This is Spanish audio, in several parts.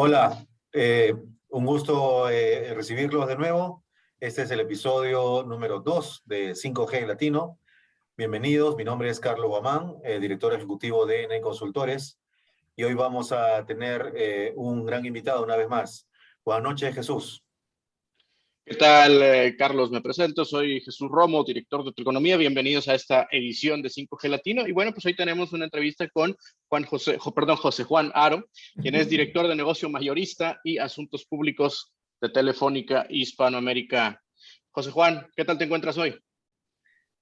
Hola, un gusto recibirlos de nuevo. Este es el episodio número 2 de 5G Latino. Bienvenidos, mi nombre es Carlos Guamán, director ejecutivo de ENE Consultores, y hoy vamos a tener un gran invitado una vez más. Buenas noches, Jesús. ¿Qué tal, Carlos? Me presento, soy Jesús Romo, director de Triconomía. Bienvenidos a esta edición de 5G Latino. Y bueno, pues hoy tenemos una entrevista con José Juan Haro, quien es director de negocio mayorista y asuntos públicos de Telefónica Hispanoamérica. José Juan, ¿qué tal te encuentras hoy?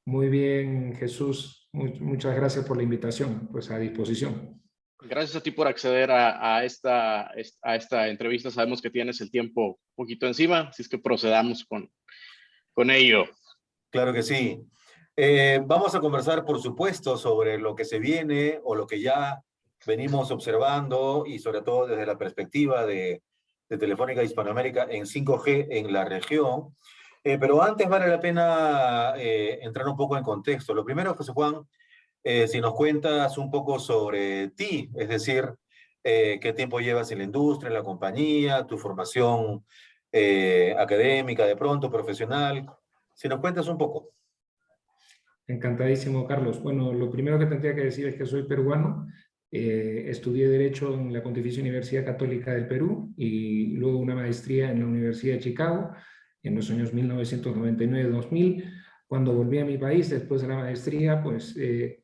Muy bien, Jesús. Muchas gracias por la invitación. Pues a disposición. Gracias a ti por acceder a esta entrevista. Sabemos que tienes el tiempo un poquito encima, así es que procedamos con ello. Claro que sí. Vamos a conversar, por supuesto, sobre lo que se viene o lo que ya venimos observando y sobre todo desde la perspectiva de Telefónica Hispanoamérica en 5G en la región. Pero antes vale la pena entrar un poco en contexto. Lo primero, José Juan, si nos cuentas un poco sobre ti, es decir, qué tiempo llevas en la industria, en la compañía, tu formación académica, de pronto, profesional. Si nos cuentas un poco. Encantadísimo, Carlos. Bueno, lo primero que tendría que decir es que soy peruano. Estudié Derecho en la Pontificia Universidad Católica del Perú y luego una maestría en la Universidad de Chicago en los años 1999-2000. Cuando volví a mi país después de la maestría, pues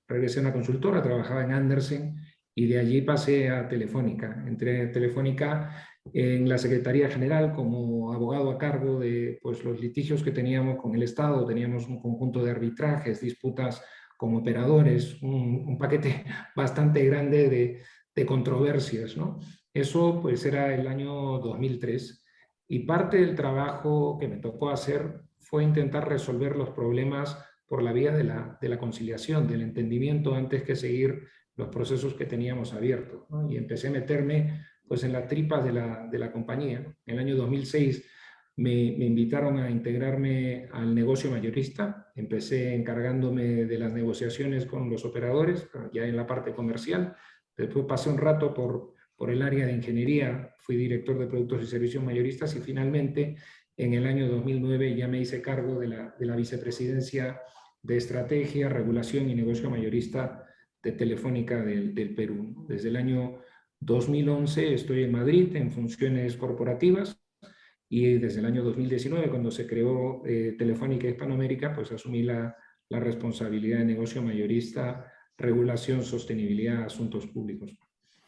regresé a una consultora, trabajaba en Andersen y de allí pasé a Telefónica. Entré en Telefónica en la Secretaría General como abogado a cargo de pues, los litigios que teníamos con el Estado. Teníamos un conjunto de arbitrajes, disputas con operadores, un paquete bastante grande de controversias, ¿no? Eso pues era el año 2003 y parte del trabajo que me tocó hacer fue intentar resolver los problemas por la vía de la conciliación, del entendimiento, antes que seguir los procesos que teníamos abiertos, ¿no? Y empecé a meterme pues, en las tripas de la compañía. En el año 2006 me invitaron a integrarme al negocio mayorista. Empecé encargándome de las negociaciones con los operadores, ya en la parte comercial. Después pasé un rato por el área de ingeniería, fui director de productos y servicios mayoristas y finalmente en el año 2009 ya me hice cargo de la vicepresidencia de estrategia, regulación y negocio mayorista de Telefónica del Perú. Desde el año 2011 estoy en Madrid en funciones corporativas y desde el año 2019, cuando se creó Telefónica Hispanoamérica, pues asumí la responsabilidad de negocio mayorista, regulación, sostenibilidad, asuntos públicos.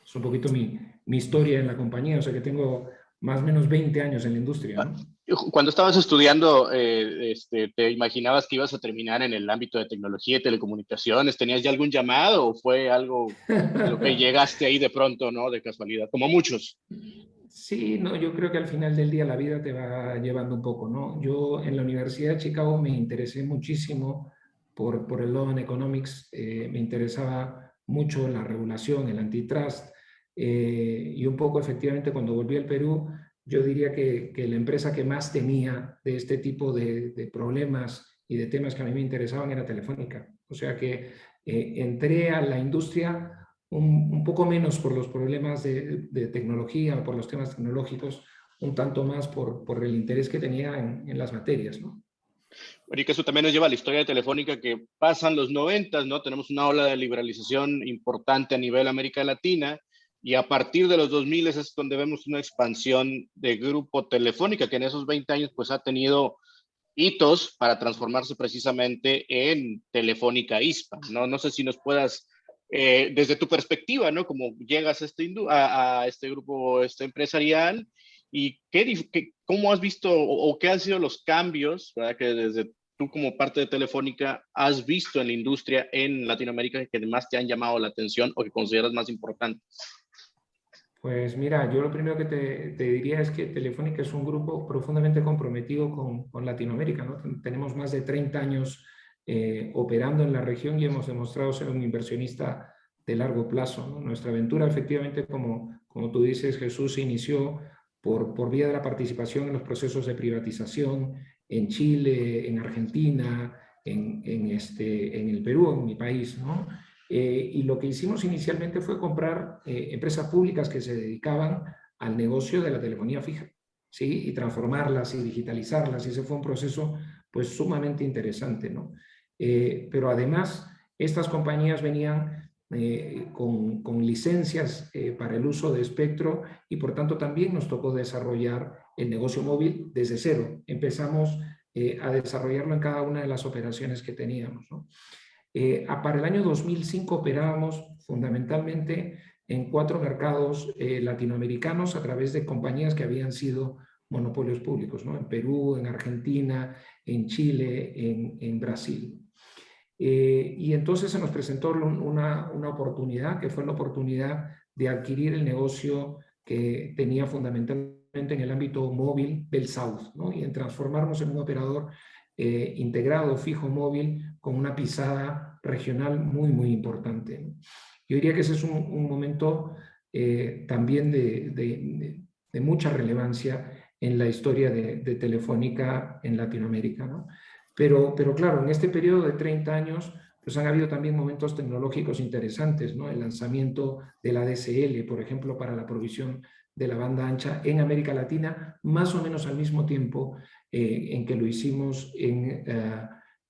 Es un poquito mi historia en la compañía, o sea que tengo más o menos 20 años en la industria, ¿no? Cuando estabas estudiando, ¿te imaginabas que ibas a terminar en el ámbito de tecnología y telecomunicaciones? ¿Tenías ya algún llamado o fue algo a lo que llegaste ahí de pronto, ¿no? De casualidad, como muchos. Sí, no, yo creo que al final del día la vida te va llevando un poco, ¿no? Yo en la Universidad de Chicago me interesé muchísimo por el Law and Economics, me interesaba mucho la regulación, el antitrust, y un poco efectivamente cuando volví al Perú, yo diría que la empresa que más tenía de este tipo de problemas y de temas que a mí me interesaban era Telefónica. O sea que entré a la industria un poco menos por los problemas de tecnología o por los temas tecnológicos, un tanto más por el interés que tenía en las materias, ¿no? Bueno, y que eso también nos lleva a la historia de Telefónica, que pasan los 90, ¿no? Tenemos una ola de liberalización importante a nivel América Latina, y a partir de los 2000 es donde vemos una expansión de Grupo Telefónica, que en esos 20 años pues ha tenido hitos para transformarse precisamente en Telefónica Hispa, ¿no? No sé si nos puedas, desde tu perspectiva, ¿no? Como llegas a este grupo empresarial y cómo has visto o qué han sido los cambios, ¿verdad? Que desde tú como parte de Telefónica has visto en la industria en Latinoamérica que además te han llamado la atención o que consideras más importantes. Pues mira, yo lo primero que te diría es que Telefónica es un grupo profundamente comprometido con Latinoamérica, ¿no? Tenemos más de 30 años operando en la región y hemos demostrado ser un inversionista de largo plazo, ¿no? Nuestra aventura, efectivamente, como tú dices, Jesús, se inició por vía de la participación en los procesos de privatización en Chile, en Argentina, en el Perú, en mi país, ¿no? Y lo que hicimos inicialmente fue comprar empresas públicas que se dedicaban al negocio de la telefonía fija, ¿sí? Y transformarlas y digitalizarlas. Y ese fue un proceso pues sumamente interesante, ¿no? Pero además, estas compañías venían con licencias para el uso de espectro y por tanto también nos tocó desarrollar el negocio móvil desde cero. Empezamos a desarrollarlo en cada una de las operaciones que teníamos, ¿no? Para el año 2005 operábamos fundamentalmente en 4 mercados latinoamericanos a través de compañías que habían sido monopolios públicos, ¿no? En Perú, en Argentina, en Chile, en Brasil. Y entonces se nos presentó una oportunidad, que fue la oportunidad de adquirir el negocio que tenía fundamentalmente en el ámbito móvil del South, ¿no? Y en transformarnos en un operador integrado, fijo, móvil, con una pisada regional muy, muy importante, ¿no? Yo diría que ese es un momento también de mucha relevancia en la historia de Telefónica en Latinoamérica, ¿no? Pero claro, en este periodo de 30 años, pues han habido también momentos tecnológicos interesantes, ¿no? El lanzamiento de la DSL, por ejemplo, para la provisión de la banda ancha en América Latina, más o menos al mismo tiempo en que lo hicimos en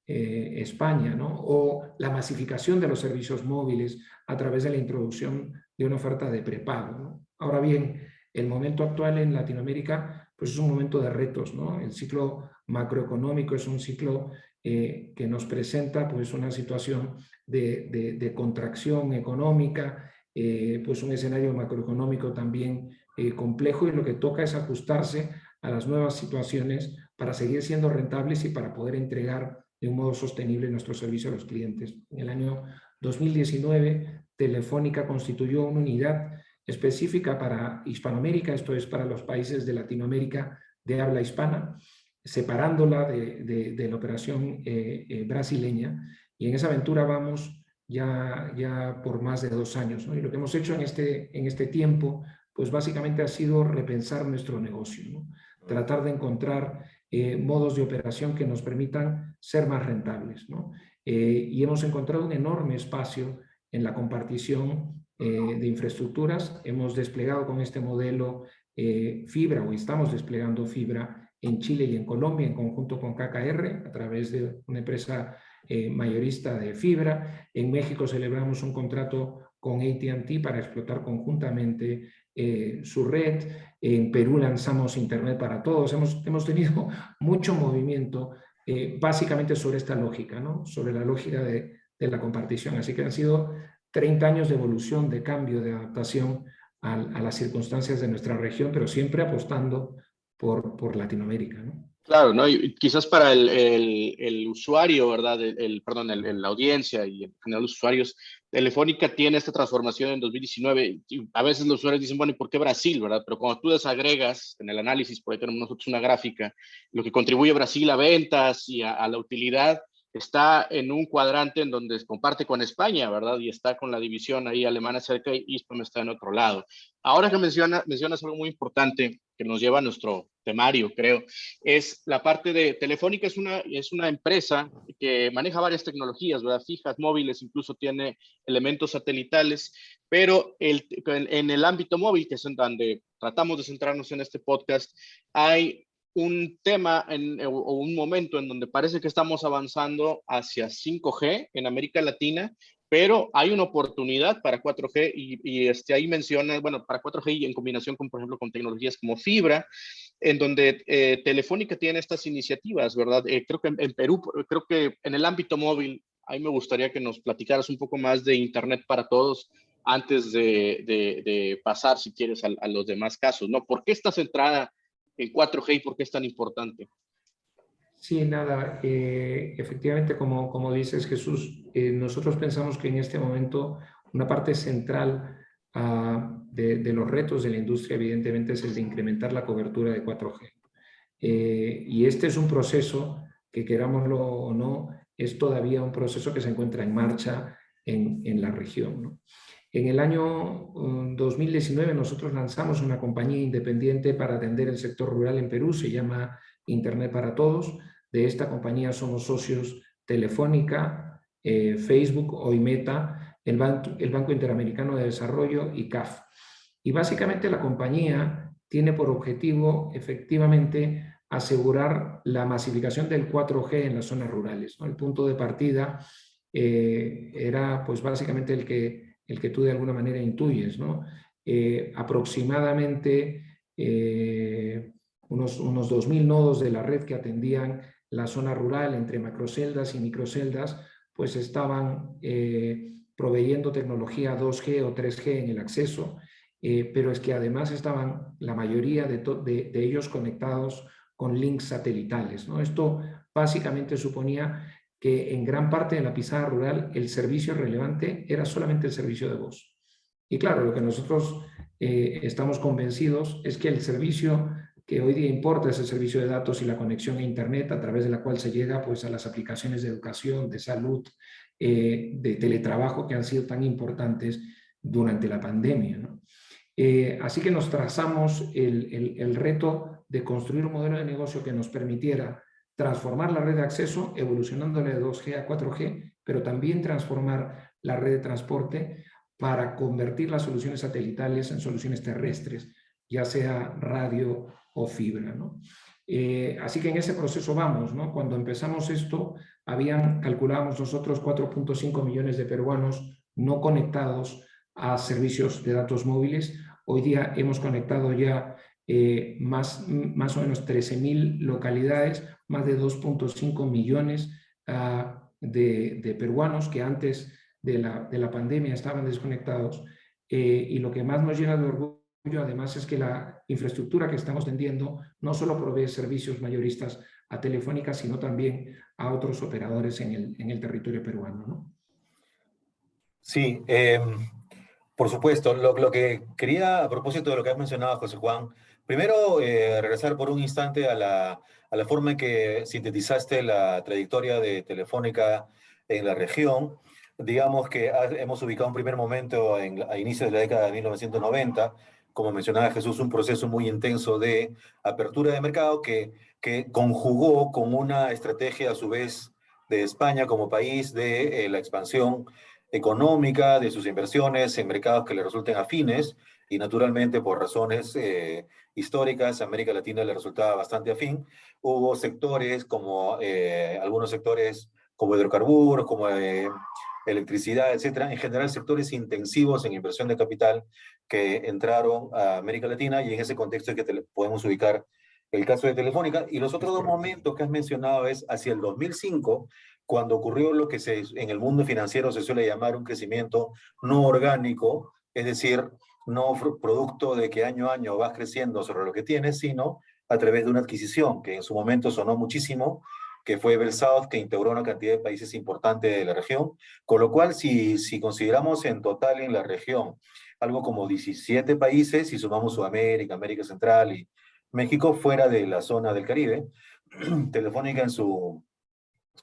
España, ¿no? O la masificación de los servicios móviles a través de la introducción de una oferta de prepago, ¿no? Ahora bien, el momento actual en Latinoamérica pues es un momento de retos, ¿no? El ciclo macroeconómico es un ciclo que nos presenta pues una situación de contracción económica, pues un escenario macroeconómico también complejo, y lo que toca es ajustarse a las nuevas situaciones para seguir siendo rentables y para poder entregar de un modo sostenible nuestro servicio a los clientes. En el año 2019, Telefónica constituyó una unidad específica para Hispanoamérica, esto es para los países de Latinoamérica de habla hispana, separándola de la operación brasileña, y en esa aventura vamos ya por más de 2 años, ¿no? Y lo que hemos hecho en este tiempo, pues básicamente ha sido repensar nuestro negocio, ¿no? Tratar de encontrar modos de operación que nos permitan ser más rentables, ¿no? Y hemos encontrado un enorme espacio en la compartición de infraestructuras. Hemos desplegado con este modelo fibra, o estamos desplegando fibra en Chile y en Colombia en conjunto con KKR a través de una empresa mayorista de fibra. En México celebramos un contrato con AT&T para explotar conjuntamente su red. En Perú lanzamos Internet para Todos. Hemos tenido mucho movimiento básicamente sobre esta lógica, ¿no? Sobre la lógica de la compartición. Así que han sido 30 años de evolución, de cambio, de adaptación a las circunstancias de nuestra región, pero siempre apostando por Latinoamérica, ¿no? Claro, ¿no? Y quizás para el usuario, ¿verdad? Perdón, la audiencia y en general los usuarios, Telefónica tiene esta transformación en 2019. Y a veces los usuarios dicen, bueno, ¿y por qué Brasil, verdad? Pero cuando tú desagregas en el análisis, por ahí tenemos nosotros una gráfica, lo que contribuye Brasil a ventas y a la utilidad está en un cuadrante en donde comparte con España, ¿verdad? Y está con la división ahí alemana cerca y Hispam está en otro lado. Ahora que mencionas algo muy importante que nos lleva a nuestro temario, creo, es la parte de Telefónica. Es una empresa que maneja varias tecnologías, ¿verdad? Fijas, móviles, incluso tiene elementos satelitales, pero en el ámbito móvil, que es en donde tratamos de centrarnos en este podcast, hay un tema o un momento en donde parece que estamos avanzando hacia 5G en América Latina, pero hay una oportunidad para 4G y ahí menciona, bueno, para 4G y en combinación con, por ejemplo, con tecnologías como fibra, en donde Telefónica tiene estas iniciativas, ¿verdad? Creo que en Perú, creo que en el ámbito móvil, ahí me gustaría que nos platicaras un poco más de Internet para Todos antes de pasar, si quieres, a los demás casos, ¿no? ¿Por qué está centrada en 4G y por qué es tan importante? Sí, nada, efectivamente, como dices, Jesús, nosotros pensamos que en este momento una parte central de los retos de la industria, evidentemente, es el de incrementar la cobertura de 4G. Y este es un proceso que, querámoslo o no, es todavía un proceso que se encuentra en marcha en la región, ¿no? En el año 2019 nosotros lanzamos una compañía independiente para atender el sector rural en Perú, se llama Internet para Todos. De esta compañía somos socios Telefónica, Facebook, hoy Meta, el Banco Interamericano de Desarrollo y CAF. Y básicamente la compañía tiene por objetivo efectivamente asegurar la masificación del 4G en las zonas rurales, ¿no? El punto de partida era pues básicamente el que tú de alguna manera intuyes, ¿no? Aproximadamente unos 2.000 nodos de la red que atendían la zona rural entre macroceldas y microceldas, pues estaban proveyendo tecnología 2G o 3G en el acceso, pero es que además estaban la mayoría de ellos conectados con links satelitales, ¿no? Esto básicamente suponía que en gran parte de la pizarra rural el servicio relevante era solamente el servicio de voz. Y claro, lo que nosotros estamos convencidos es que el servicio que hoy día importa es el servicio de datos y la conexión a Internet, a través de la cual se llega pues, a las aplicaciones de educación, de salud, de teletrabajo que han sido tan importantes durante la pandemia, ¿no? Así que nos trazamos el reto de construir un modelo de negocio que nos permitiera transformar la red de acceso, evolucionándole de 2G a 4G, pero también transformar la red de transporte para convertir las soluciones satelitales en soluciones terrestres, ya sea radio o fibra, ¿no? Así que en ese proceso vamos, ¿no? Cuando empezamos esto, calculábamos nosotros 4.5 millones de peruanos no conectados a servicios de datos móviles. Hoy día hemos conectado ya más o menos 13.000 localidades, más de 2.5 millones de peruanos que antes de la pandemia estaban desconectados. Y lo que más nos llena de orgullo además es que la infraestructura que estamos tendiendo no solo provee servicios mayoristas a Telefónica, sino también a otros operadores en el territorio peruano, ¿no? Sí, por supuesto. Lo que quería, a propósito de lo que has mencionado, José Juan, primero regresar por un instante a la forma en que sintetizaste la trayectoria de Telefónica en la región. Digamos que hemos ubicado un primer momento a inicios de la década de 1990, como mencionaba Jesús, un proceso muy intenso de apertura de mercado que conjugó con una estrategia a su vez de España como país de la expansión económica, de sus inversiones en mercados que le resulten afines y naturalmente por razones históricas América Latina le resultaba bastante afín. Hubo sectores como algunos sectores como hidrocarburos, como electricidad, etcétera, en general sectores intensivos en inversión de capital que entraron a América Latina y en ese contexto es que podemos ubicar el caso de Telefónica. Y los otros dos momentos que has mencionado es hacia el 2005, cuando ocurrió lo que en el mundo financiero se suele llamar un crecimiento no orgánico, es decir, no producto de que año a año vas creciendo sobre lo que tienes, sino a través de una adquisición que en su momento sonó muchísimo, que fue BellSouth, que integró una cantidad de países importantes de la región, con lo cual si consideramos en total en la región algo como 17 países, si sumamos Sudamérica, América Central y México fuera de la zona del Caribe, Telefónica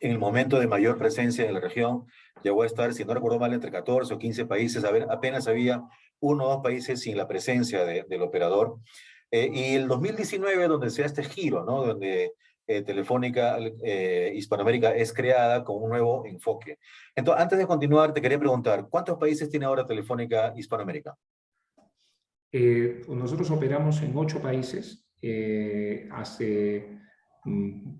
en el momento de mayor presencia en la región, llegó a estar, si no recuerdo mal, entre 14 o 15 países. A ver, apenas había uno o dos países sin la presencia del operador. Y el 2019, donde se da este giro, ¿no? Donde Telefónica Hispanoamérica es creada con un nuevo enfoque. Entonces, antes de continuar, te quería preguntar, ¿cuántos países tiene ahora Telefónica Hispanoamérica? Nosotros operamos en 8 países. Hace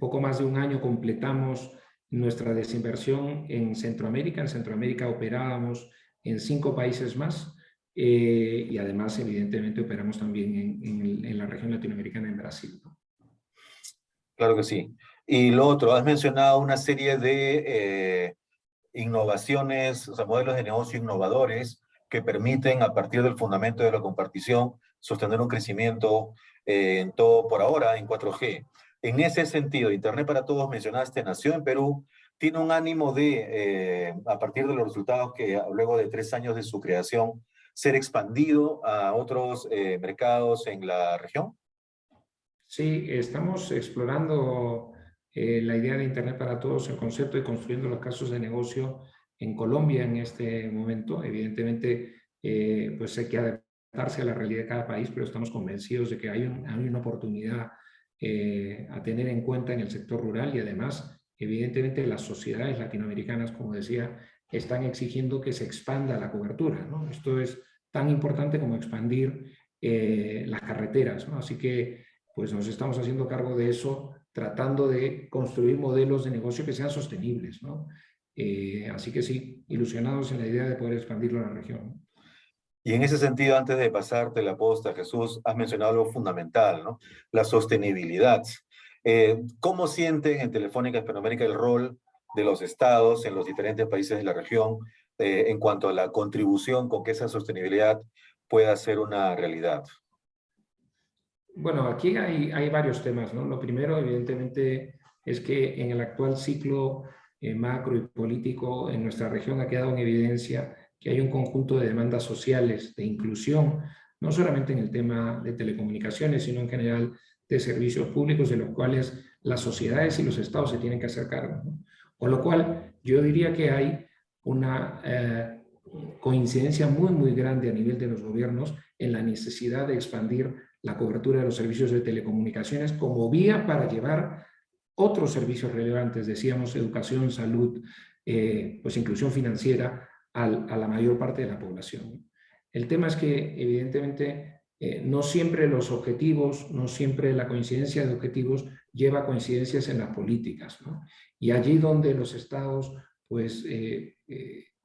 poco más de un año completamos nuestra desinversión en Centroamérica. En Centroamérica operábamos en 5 países más y además, evidentemente, operamos también en la región latinoamericana, en Brasil, ¿no? Claro que sí. Y lo otro, has mencionado una serie de innovaciones, o sea, modelos de negocio innovadores que permiten, a partir del fundamento de la compartición, sostener un crecimiento en todo por ahora en 4G. En ese sentido, Internet para Todos, mencionaste, nació en Perú, tiene un ánimo de, a partir de los resultados que luego de 3 años de su creación, ser expandido a otros mercados en la región. Sí, estamos explorando la idea de Internet para Todos, el concepto, y construyendo los casos de negocio en Colombia en este momento. Evidentemente, pues hay que adaptarse a la realidad de cada país, pero estamos convencidos de que hay una oportunidad a tener en cuenta en el sector rural, y además, evidentemente, las sociedades latinoamericanas, como decía, están exigiendo que se expanda la cobertura, ¿no? Esto es tan importante como expandir las carreteras, ¿no? Así que pues nos estamos haciendo cargo de eso, tratando de construir modelos de negocio que sean sostenibles, ¿no? Así que sí, ilusionados en la idea de poder expandirlo a la región. Y en ese sentido, antes de pasarte la posta, Jesús, has mencionado algo fundamental, ¿no? La sostenibilidad. ¿Cómo sienten en Telefónica Hispanoamérica el rol de los estados en los diferentes países de la región en cuanto a la contribución con que esa sostenibilidad pueda ser una realidad? Bueno, aquí hay varios temas, ¿no? Lo primero, evidentemente, es que en el actual ciclo macro y político en nuestra región ha quedado en evidencia que hay un conjunto de demandas sociales de inclusión, no solamente en el tema de telecomunicaciones, sino en general de servicios públicos, de los cuales las sociedades y los estados se tienen que hacer cargo, ¿no? Con lo cual, yo diría que hay una coincidencia muy grande a nivel de los gobiernos en la necesidad de expandir la cobertura de los servicios de telecomunicaciones como vía para llevar otros servicios relevantes, decíamos educación, salud, pues inclusión financiera a la mayor parte de la población. El tema es que evidentemente no siempre los objetivos, no siempre la coincidencia de objetivos lleva a coincidencias en las políticas, ¿no? Y allí donde los estados pues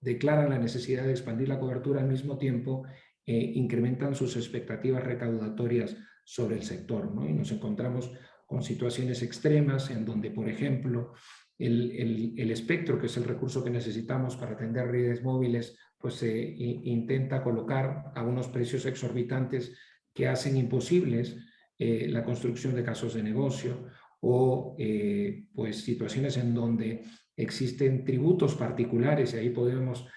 declaran la necesidad de expandir la cobertura al mismo tiempo, incrementan sus expectativas recaudatorias sobre el sector, ¿no? Y nos encontramos con situaciones extremas en donde, por ejemplo, el espectro, que es el recurso que necesitamos para atender redes móviles, pues se intenta colocar a unos precios exorbitantes que hacen imposibles la construcción de casos de negocio o pues situaciones en donde existen tributos particulares, y ahí podemos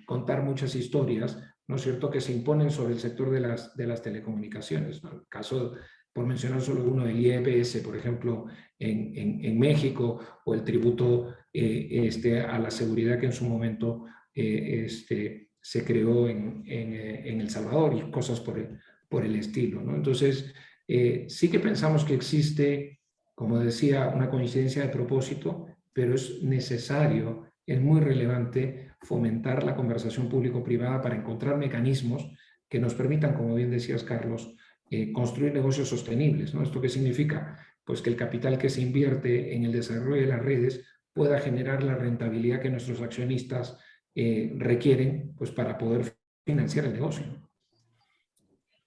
contar muchas historias, ¿no es cierto?, que se imponen sobre el sector de las telecomunicaciones, ¿no? El caso, por mencionar solo uno, del IEPS, por ejemplo, en México, o el tributo a la seguridad que en su momento se creó en El Salvador, y cosas por el estilo, ¿no? Entonces, sí que pensamos que existe, como decía, una coincidencia de propósito, pero es necesario, es muy relevante fomentar la conversación público-privada para encontrar mecanismos que nos permitan, como bien decías, Carlos, construir negocios sostenibles, ¿no? ¿Esto qué significa? Pues que el capital que se invierte en el desarrollo de las redes pueda generar la rentabilidad que nuestros accionistas requieren, pues, para poder financiar el negocio.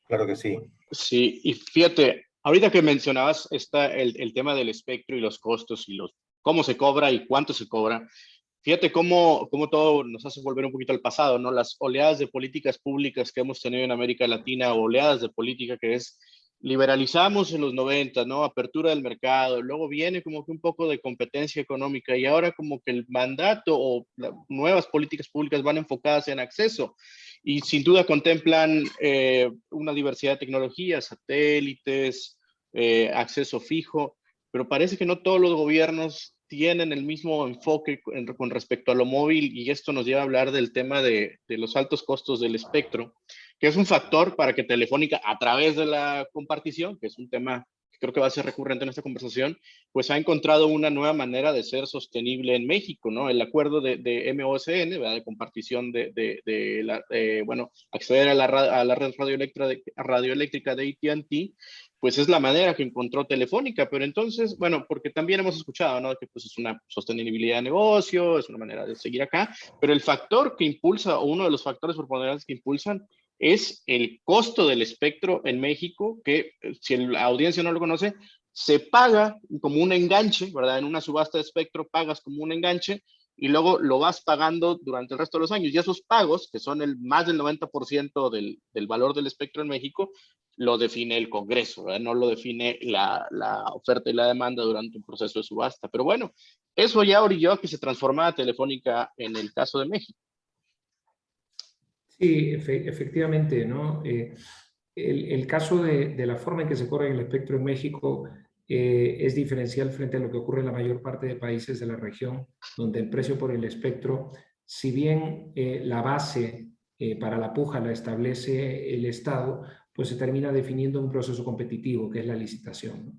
Claro que sí. Sí, y fíjate, ahorita que mencionabas el tema del espectro y los costos y cómo se cobra y cuánto se cobra, fíjate cómo todo nos hace volver un poquito al pasado, ¿no? Las oleadas de políticas públicas que hemos tenido en América Latina, oleadas de política que liberalizamos en los 90, ¿no? Apertura del mercado, luego viene como que un poco de competencia económica, y ahora como que el mandato o nuevas políticas públicas van enfocadas en acceso, y sin duda contemplan una diversidad de tecnologías, satélites, acceso fijo, pero parece que no todos los gobiernos tienen el mismo enfoque con respecto a lo móvil, y esto nos lleva a hablar del tema de los altos costos del espectro, que es un factor para que Telefónica, a través de la compartición, que es un tema que creo que va a ser recurrente en esta conversación, pues ha encontrado una nueva manera de ser sostenible en México, ¿no? El acuerdo de MOSN, ¿verdad?, de compartición bueno, acceder a la red radioeléctrica de AT&T, pues es la manera que encontró Telefónica. Pero entonces, bueno, porque también hemos escuchado, ¿no?, que pues es una sostenibilidad de negocio, es una manera de seguir acá, pero el factor que impulsa, o uno de los factores preponderantes que impulsan, es el costo del espectro en México, que si la audiencia no lo conoce, se paga como un enganche, ¿verdad? En una subasta de espectro pagas como un enganche, y luego lo vas pagando durante el resto de los años. Y esos pagos, que son más del 90% del valor del espectro en México, lo define el Congreso, ¿verdad? No lo define la oferta y la demanda durante un proceso de subasta. Pero bueno, eso ya orilló a que se transformara Telefónica en el caso de México. Sí, efectivamente, ¿no? El caso de la forma en que se corre el espectro en México es diferencial frente a lo que ocurre en la mayor parte de países de la región, donde el precio por el espectro, si bien la base para la puja la establece el Estado, pues se termina definiendo un proceso competitivo, que es la licitación, ¿no?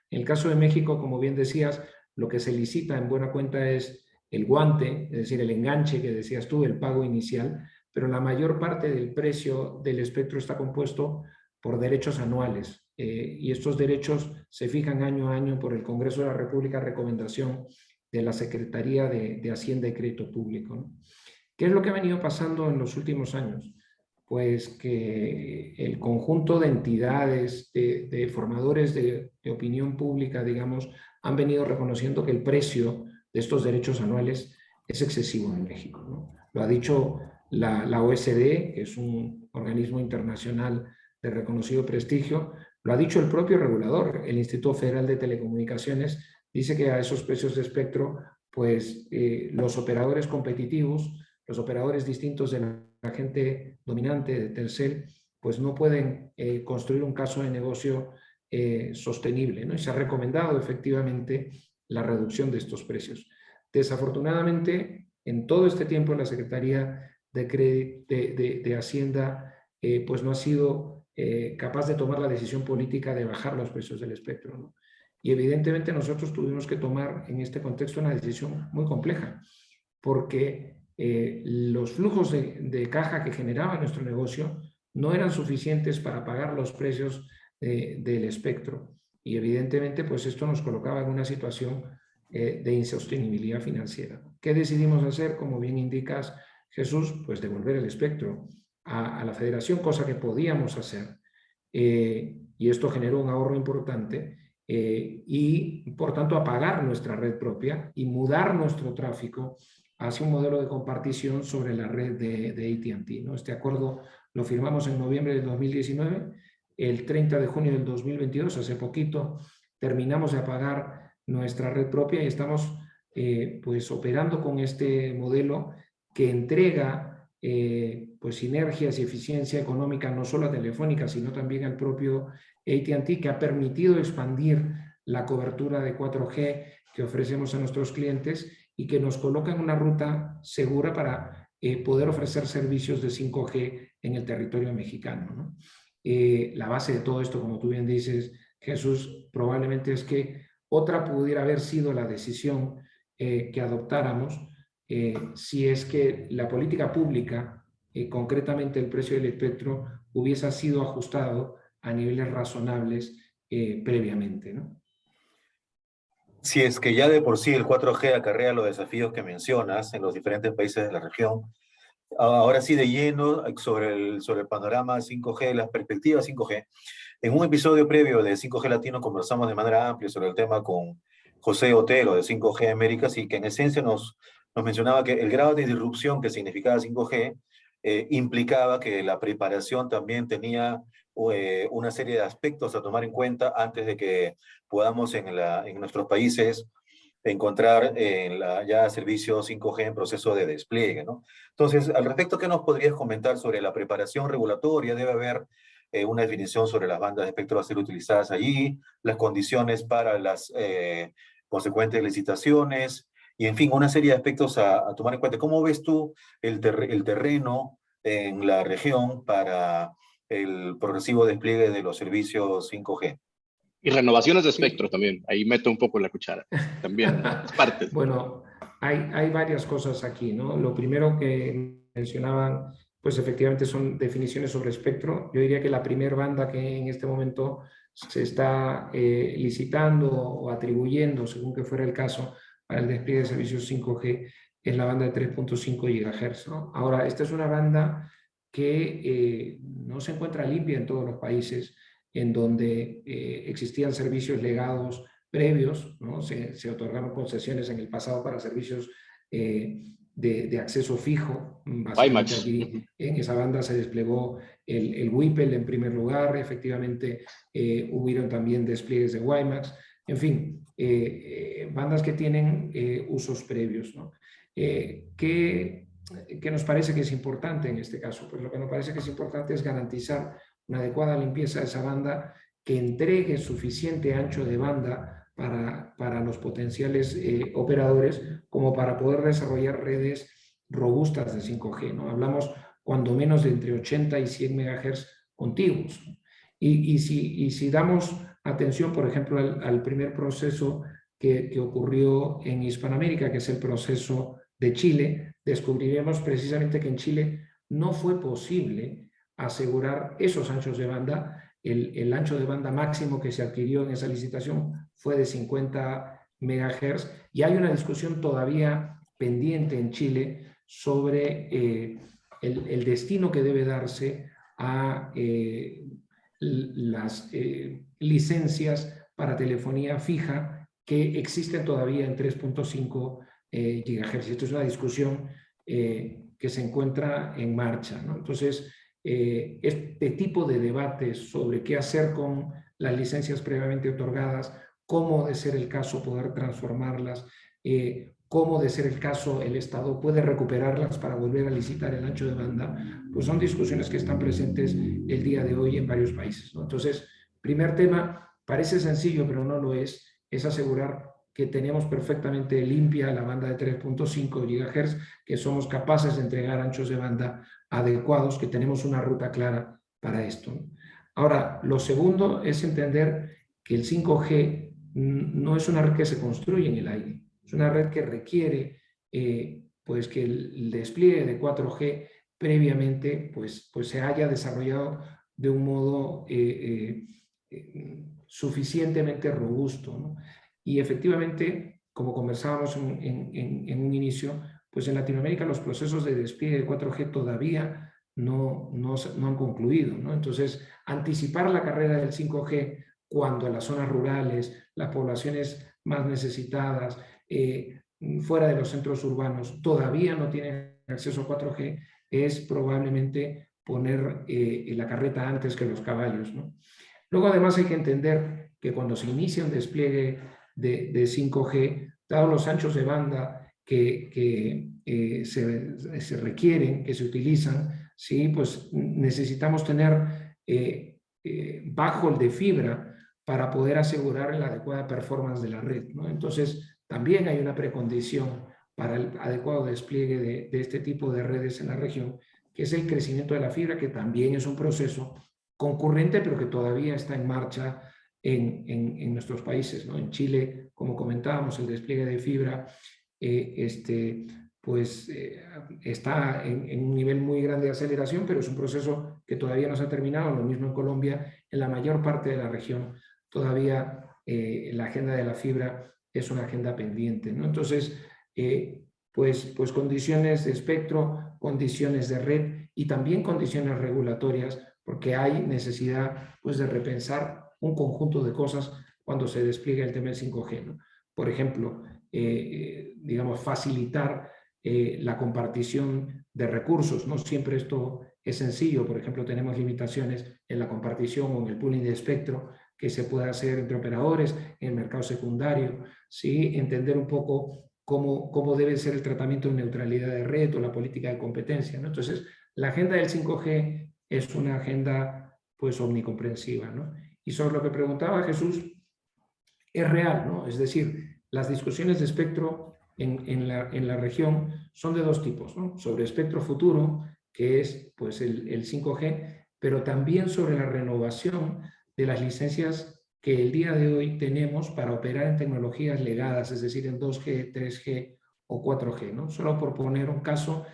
En el caso de México, como bien decías, lo que se licita en buena cuenta es el guante, es decir, el enganche que decías tú, el pago inicial, pero la mayor parte del precio del espectro está compuesto por derechos anuales. Y estos derechos se fijan año a año por el Congreso de la República a recomendación de la Secretaría de Hacienda y Crédito Público, ¿no? ¿Qué es lo que ha venido pasando en los últimos años? Pues que el conjunto de entidades, de formadores de opinión pública, digamos, han venido reconociendo que el precio de estos derechos anuales es excesivo en México, ¿no? Lo ha dicho la OSD, que es un organismo internacional de reconocido prestigio, lo ha dicho el propio regulador, el Instituto Federal de Telecomunicaciones, dice que a esos precios de espectro, pues los operadores competitivos, los operadores distintos de la gente dominante de Telcel, pues no pueden construir un caso de negocio sostenible, ¿no? Y se ha recomendado efectivamente la reducción de estos precios. Desafortunadamente, en todo este tiempo la Secretaría de Hacienda pues no ha sido capaz de tomar la decisión política de bajar los precios del espectro, ¿no? Y evidentemente nosotros tuvimos que tomar en este contexto una decisión muy compleja, porque los flujos de caja que generaba nuestro negocio no eran suficientes para pagar los precios del espectro. Y evidentemente pues esto nos colocaba en una situación de insostenibilidad financiera. ¿Qué decidimos hacer? Como bien indicas, Jesús, pues devolver el espectro a la federación, cosa que podíamos hacer. Y esto generó un ahorro importante y, por tanto, apagar nuestra red propia y mudar nuestro tráfico hacia un modelo de compartición sobre la red de AT&T, ¿no? Este acuerdo lo firmamos en noviembre de 2019. El 30 de junio del 2022, hace poquito, terminamos de apagar nuestra red propia y estamos pues operando con este modelo que entrega pues sinergias y eficiencia económica no solo a Telefónica, sino también al propio AT&T, que ha permitido expandir la cobertura de 4G que ofrecemos a nuestros clientes y que nos coloca en una ruta segura para poder ofrecer servicios de 5G en el territorio mexicano, ¿no? La base de todo esto, como tú bien dices, Jesús, probablemente es que otra pudiera haber sido la decisión que adoptáramos si es que la política pública, concretamente el precio del espectro, hubiese sido ajustado a niveles razonables previamente, ¿no? Si es que ya de por sí el 4G acarrea los desafíos que mencionas en los diferentes países de la región, ahora sí de lleno sobre el panorama 5G, las perspectivas 5G. En un episodio previo de 5G Latino conversamos de manera amplia sobre el tema con José Otero de 5G Américas y que en esencia nos mencionaba que el grado de disrupción que significaba 5G implicaba que la preparación también tenía una serie de aspectos a tomar en cuenta antes de que podamos en nuestros países encontrar ya servicios 5G en proceso de despliegue, ¿no? Entonces, al respecto, ¿qué nos podrías comentar sobre la preparación regulatoria? Debe haber una definición sobre las bandas de espectro a ser utilizadas allí, las condiciones para las consecuentes licitaciones, y en fin, una serie de aspectos a tomar en cuenta. ¿Cómo ves tú el terreno en la región para el progresivo despliegue de los servicios 5G? Y renovaciones de espectro también, ahí meto un poco la cuchara, también, es parte. Bueno, hay varias cosas aquí, ¿no? Lo primero que mencionaban, pues efectivamente son definiciones sobre espectro. Yo diría que la primera banda que en este momento se está licitando o atribuyendo, según que fuera el caso, para el despliegue de servicios 5G, es la banda de 3.5 GHz, ¿no? Ahora, esta es una banda que no se encuentra limpia en todos los países en donde existían servicios legados previos, ¿no? Se otorgaron concesiones en el pasado para servicios de acceso fijo. Básicamente aquí en esa banda se desplegó el WIPEL en primer lugar, efectivamente hubieron también despliegues de WiMAX, en fin, bandas que tienen usos previos, ¿no? ¿Qué nos parece que es importante en este caso? Pues lo que nos parece que es importante es garantizar una adecuada limpieza de esa banda que entregue suficiente ancho de banda para los potenciales operadores como para poder desarrollar redes robustas de 5G, ¿no? Hablamos cuando menos de entre 80 y 100 MHz contiguos. Y si damos atención, por ejemplo, al primer proceso que ocurrió en Hispanoamérica, que es el proceso de Chile, descubriremos precisamente que en Chile no fue posible asegurar esos anchos de banda. El ancho de banda máximo que se adquirió en esa licitación fue de 50 MHz y hay una discusión todavía pendiente en Chile sobre el destino que debe darse a las licencias para telefonía fija que existen todavía en 3.5 GHz. Esto es una discusión que se encuentra en marcha, ¿no? Entonces, este tipo de debates sobre qué hacer con las licencias previamente otorgadas, cómo de ser el caso poder transformarlas, cómo de ser el caso el Estado puede recuperarlas para volver a licitar el ancho de banda, pues son discusiones que están presentes el día de hoy en varios países, ¿no? Entonces, primer tema, parece sencillo, pero no lo es asegurar que tenemos perfectamente limpia la banda de 3.5 GHz, que somos capaces de entregar anchos de banda adecuados, que tenemos una ruta clara para esto. Ahora, lo segundo es entender que el 5G no es una red que se construye en el aire, es una red que requiere pues que el despliegue de 4G previamente pues se haya desarrollado de un modo suficientemente robusto, ¿no? Y efectivamente, como conversábamos en un inicio, pues en Latinoamérica los procesos de despliegue de 4G todavía no han concluido, ¿no? Entonces, anticipar la carrera del 5G cuando las zonas rurales, las poblaciones más necesitadas, fuera de los centros urbanos, todavía no tienen acceso a 4G, es probablemente poner la carreta antes que los caballos, ¿no? Luego, además, hay que entender que cuando se inicia un despliegue de 5G, dados los anchos de banda que se requieren, que se utilizan, ¿sí? Pues necesitamos tener bajo el de fibra para poder asegurar la adecuada performance de la red, ¿no? Entonces, también hay una precondición para el adecuado despliegue de este tipo de redes en la región, que es el crecimiento de la fibra, que también es un proceso concurrente, pero que todavía está en marcha en nuestros países, ¿no? En Chile, como comentábamos, el despliegue de fibra está en un nivel muy grande de aceleración, pero es un proceso que todavía no se ha terminado. Lo mismo en Colombia, en la mayor parte de la región, todavía la agenda de la fibra es una agenda pendiente, ¿no? Entonces, pues condiciones de espectro, condiciones de red y también condiciones regulatorias, porque hay necesidad pues de repensar un conjunto de cosas cuando se despliega el tema del 5G, ¿no? Por ejemplo, digamos, facilitar la compartición de recursos. No siempre esto es sencillo. Por ejemplo, tenemos limitaciones en la compartición o en el pooling de espectro que se puede hacer entre operadores en el mercado secundario. ¿Sí? Entender un poco cómo debe ser el tratamiento de neutralidad de red o la política de competencia, ¿no? Entonces, la agenda del 5G es una agenda pues omnicomprensiva, ¿no? Y sobre lo que preguntaba Jesús, es real, ¿no? Es decir, las discusiones de espectro en la región son de dos tipos, ¿no? Sobre espectro futuro, que es pues el 5G, pero también sobre la renovación de las licencias que el día de hoy tenemos para operar en tecnologías legadas, es decir, en 2G, 3G o 4G, ¿no? Solo por poner un caso,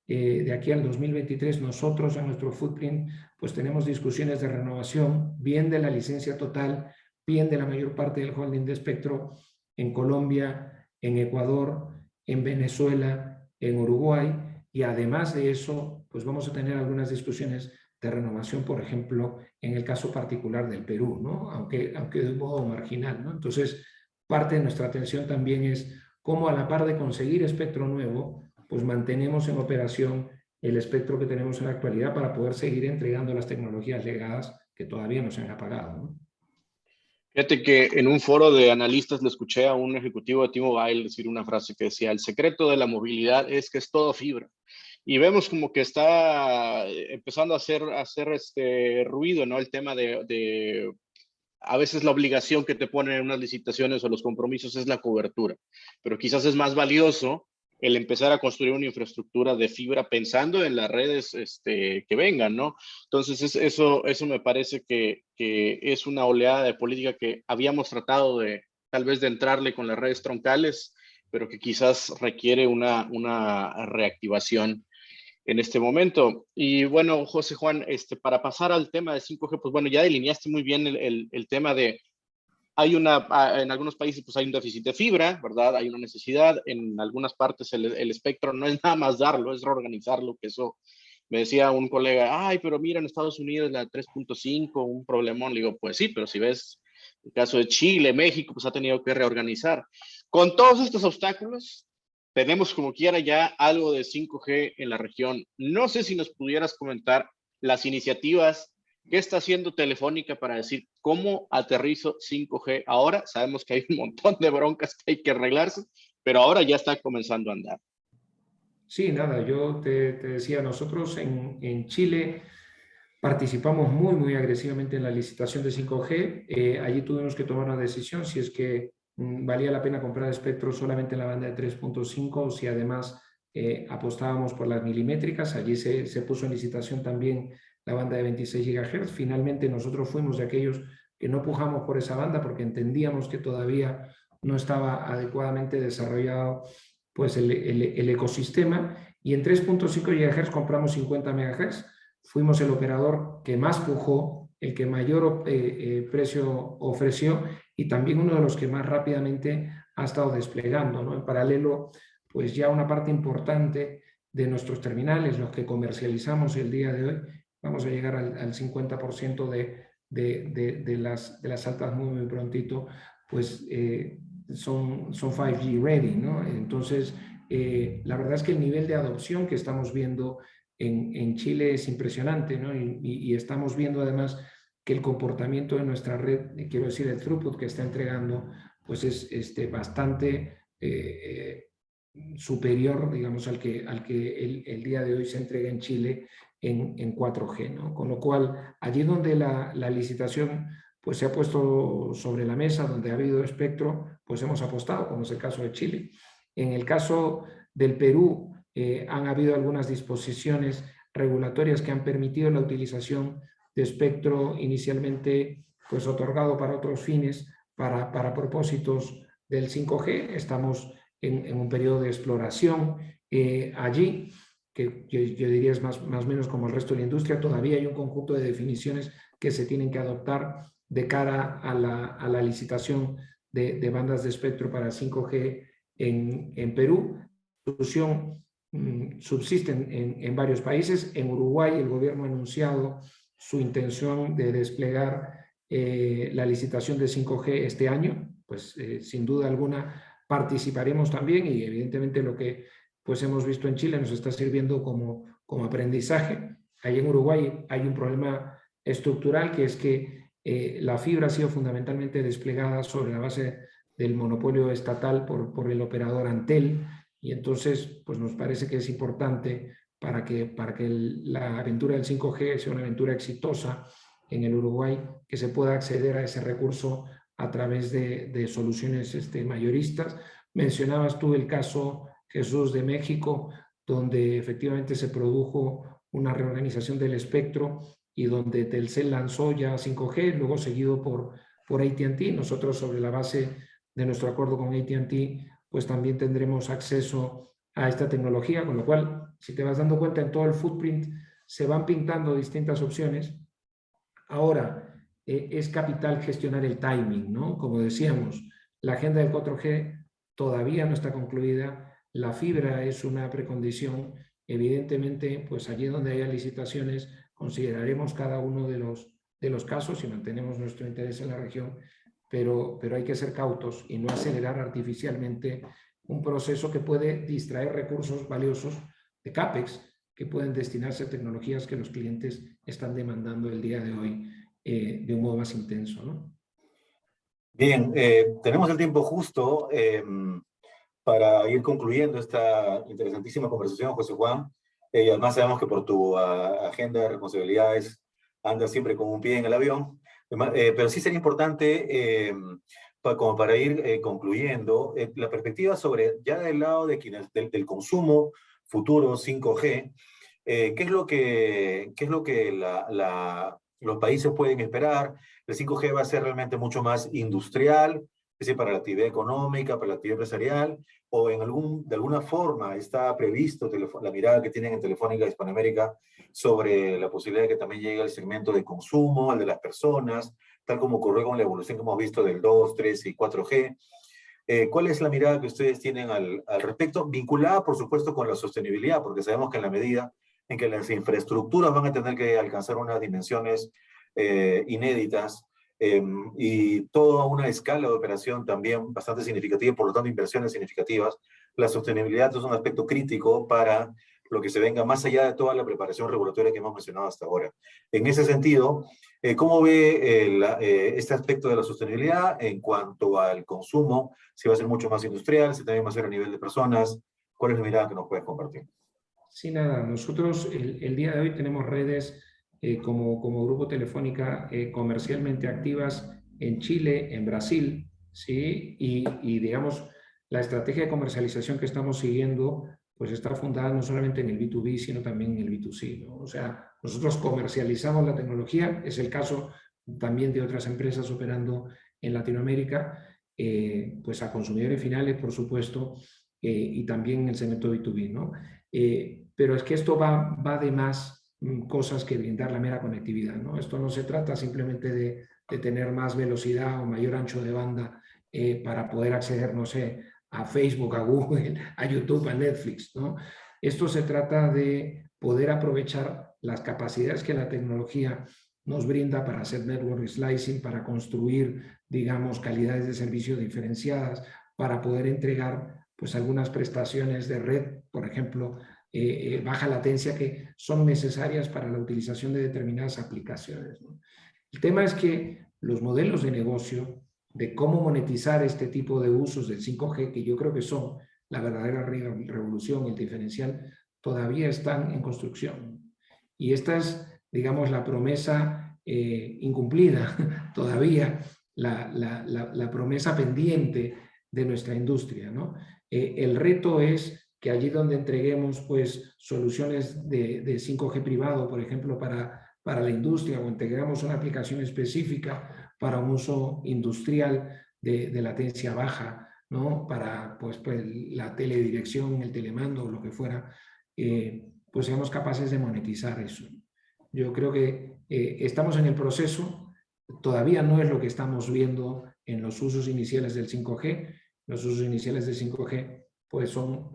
de aquí al 2023 nosotros en nuestro footprint pues tenemos discusiones de renovación, bien de la licencia total, bien de la mayor parte del holding de espectro en Colombia, en Ecuador, en Venezuela, en Uruguay, y además de eso, pues vamos a tener algunas discusiones de renovación, por ejemplo, en el caso particular del Perú, ¿no? Aunque de un modo marginal, ¿no? Entonces, parte de nuestra atención también es cómo a la par de conseguir espectro nuevo, pues mantenemos en operación el espectro que tenemos en la actualidad para poder seguir entregando las tecnologías legadas que todavía no se han apagado, ¿no? Fíjate que en un foro de analistas le escuché a un ejecutivo de T-Mobile decir una frase que decía: el secreto de la movilidad es que es todo fibra. Y vemos como que está empezando a hacer este ruido, ¿no? El tema de a veces la obligación que te ponen en unas licitaciones o los compromisos es la cobertura, pero quizás es más valioso el empezar a construir una infraestructura de fibra pensando en las redes que vengan, ¿no? Entonces, eso me parece que es una oleada de política que habíamos tratado de, tal vez, de entrarle con las redes troncales, pero que quizás requiere una reactivación. en este momento. Y bueno, José Juan, para pasar al tema de 5G, pues bueno, ya delineaste muy bien el tema de, en algunos países pues hay un déficit de fibra, ¿verdad? Hay una necesidad, en algunas partes el espectro no es nada más darlo, es reorganizarlo, que eso me decía un colega, ay, pero mira, en Estados Unidos la 3.5, un problemón. Le digo, pues sí, pero si ves el caso de Chile, México, pues ha tenido que reorganizar. Con todos estos obstáculos, tenemos como quiera ya algo de 5G en la región. No sé si nos pudieras comentar las iniciativas que está haciendo Telefónica para decir cómo aterrizo 5G ahora. Sabemos que hay un montón de broncas que hay que arreglarse, pero ahora ya está comenzando a andar. Sí, nada, yo te decía, nosotros en Chile participamos muy agresivamente en la licitación de 5G. Allí tuvimos que tomar una decisión si es que valía la pena comprar espectro solamente en la banda de 3.5 o si además apostábamos por las milimétricas. Allí se puso en licitación también la banda de 26 GHz. Finalmente nosotros fuimos de aquellos que no pujamos por esa banda porque entendíamos que todavía no estaba adecuadamente desarrollado pues el ecosistema, y en 3.5 GHz compramos 50 MHz. Fuimos el operador que más pujó, el que mayor precio ofreció y también uno de los que más rápidamente ha estado desplegando, ¿no? En paralelo, pues ya una parte importante de nuestros terminales, los que comercializamos el día de hoy, vamos a llegar al 50% de las altas muy prontito, pues son 5G ready, ¿no? Entonces, la verdad es que el nivel de adopción que estamos viendo en Chile es impresionante, ¿no? Y estamos viendo además que el comportamiento de nuestra red, quiero decir, el throughput que está entregando, pues es bastante superior, digamos, al que el día de hoy se entrega en Chile en 4G, ¿no? Con lo cual, allí donde la licitación pues se ha puesto sobre la mesa, donde ha habido espectro, pues hemos apostado, como es el caso de Chile. En el caso del Perú, han habido algunas disposiciones regulatorias que han permitido la utilización de espectro inicialmente pues otorgado para otros fines, para propósitos del 5G. Estamos en un periodo de exploración allí, que yo diría es más o menos como el resto de la industria. Todavía hay un conjunto de definiciones que se tienen que adoptar de cara a la licitación de bandas de espectro para 5G en Perú. La solución subsiste en varios países. En Uruguay el gobierno ha anunciado su intención de desplegar la licitación de 5G este año. Pues sin duda alguna participaremos también, y evidentemente lo que pues hemos visto en Chile nos está sirviendo como aprendizaje. Ahí en Uruguay hay un problema estructural, que es que la fibra ha sido fundamentalmente desplegada sobre la base del monopolio estatal por el operador Antel, y entonces pues nos parece que es importante para que la aventura del 5G sea una aventura exitosa en el Uruguay, que se pueda acceder a ese recurso a través de soluciones mayoristas. Mencionabas tú el caso, Jesús, de México, donde efectivamente se produjo una reorganización del espectro y donde Telcel lanzó ya 5G, luego seguido por AT&T. Nosotros, sobre la base de nuestro acuerdo con AT&T, pues también tendremos acceso a esta tecnología, con lo cual, si te vas dando cuenta, en todo el footprint se van pintando distintas opciones. Ahora, es capital gestionar el timing, ¿no? Como decíamos, la agenda del 4G todavía no está concluida, la fibra es una precondición. Evidentemente, pues allí donde haya licitaciones, consideraremos cada uno de los casos y mantenemos nuestro interés en la región, pero hay que ser cautos y no acelerar artificialmente un proceso que puede distraer recursos valiosos de CAPEX que pueden destinarse a tecnologías que los clientes están demandando el día de hoy de un modo más intenso, ¿no? Bien, tenemos el tiempo justo para ir concluyendo esta interesantísima conversación, José Juan. Y además sabemos que por tu agenda de responsabilidades andas siempre con un pie en el avión. Pero sí sería importante, como para ir concluyendo, la perspectiva sobre, ya del lado de quienes, del consumo futuro 5G, ¿qué es lo que los países pueden esperar? El 5G va a ser realmente mucho más industrial, es decir, para la actividad económica, para la actividad empresarial, o de alguna forma está previsto la mirada que tienen en Telefónica Hispanoamérica sobre la posibilidad de que también llegue al segmento de consumo, al de las personas, tal como ocurrió con la evolución que hemos visto del 2, 3 y 4G. ¿Cuál es la mirada que ustedes tienen al respecto? Vinculada, por supuesto, con la sostenibilidad, porque sabemos que en la medida en que las infraestructuras van a tener que alcanzar unas dimensiones inéditas y toda una escala de operación también bastante significativa, por lo tanto inversiones significativas, la sostenibilidad es un aspecto crítico para lo que se venga más allá de toda la preparación regulatoria que hemos mencionado hasta ahora. En ese sentido, ¿cómo ve este aspecto de la sostenibilidad en cuanto al consumo? Si va a ser mucho más industrial, si también va a ser a nivel de personas. ¿Cuál es la mirada que nos puedes compartir? Sí, nada, nosotros el día de hoy tenemos redes como Grupo Telefónica comercialmente activas en Chile, en Brasil, ¿sí? Y digamos, la estrategia de comercialización que estamos siguiendo pues está fundada no solamente en el B2B, sino también en el B2C, ¿no? O sea, nosotros comercializamos la tecnología, es el caso también de otras empresas operando en Latinoamérica, pues a consumidores finales, por supuesto, y también en el segmento B2B, ¿no? Pero es que esto va de más cosas que brindar la mera conectividad, ¿no? Esto no se trata simplemente de tener más velocidad o mayor ancho de banda para poder acceder, no sé, a Facebook, a Google, a YouTube, a Netflix, ¿no? Esto se trata de poder aprovechar las capacidades que la tecnología nos brinda para hacer network slicing, para construir, digamos, calidades de servicio diferenciadas, para poder entregar pues algunas prestaciones de red, por ejemplo, baja latencia que son necesarias para la utilización de determinadas aplicaciones, ¿no? El tema es que los modelos de negocio de cómo monetizar este tipo de usos del 5G, que yo creo que son la verdadera revolución, el diferencial, todavía están en construcción. Y esta es, digamos, la promesa incumplida todavía, la promesa pendiente de nuestra industria, ¿no? El reto es que allí donde entreguemos pues, soluciones de 5G privado, por ejemplo, para la industria, o integramos una aplicación específica para un uso industrial de latencia baja, ¿no? Para pues, la teledirección, el telemando o lo que fuera, pues seamos capaces de monetizar eso. Yo creo que estamos en el proceso, todavía no es lo que estamos viendo en los usos iniciales del 5G. Los usos iniciales del 5G pues son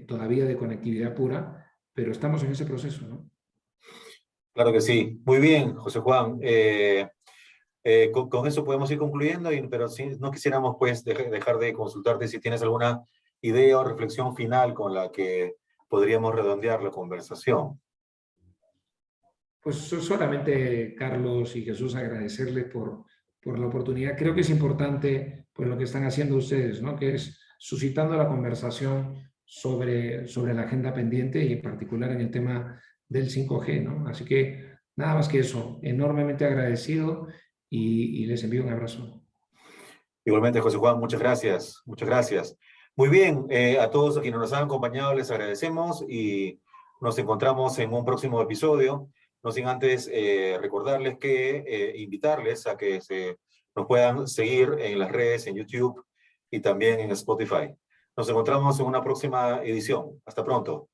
todavía de conectividad pura, pero estamos en ese proceso, ¿no? Claro que sí. Muy bien, José Juan. Con eso podemos ir concluyendo, pero sí, no quisiéramos pues dejar de consultarte si tienes alguna idea o reflexión final con la que podríamos redondear la conversación. Pues solamente, Carlos y Jesús, agradecerles por la oportunidad. Creo que es importante pues, lo que están haciendo ustedes, ¿no? Que es suscitando la conversación sobre la agenda pendiente y en particular en el tema del 5G, ¿no? Así que nada más que eso, enormemente agradecido y les envío un abrazo. Igualmente, José Juan, muchas gracias, muchas gracias. Muy bien, a todos a quienes nos han acompañado les agradecemos y nos encontramos en un próximo episodio. No sin antes recordarles que invitarles a que nos puedan seguir en las redes, en YouTube y también en Spotify. Nos encontramos en una próxima edición. Hasta pronto.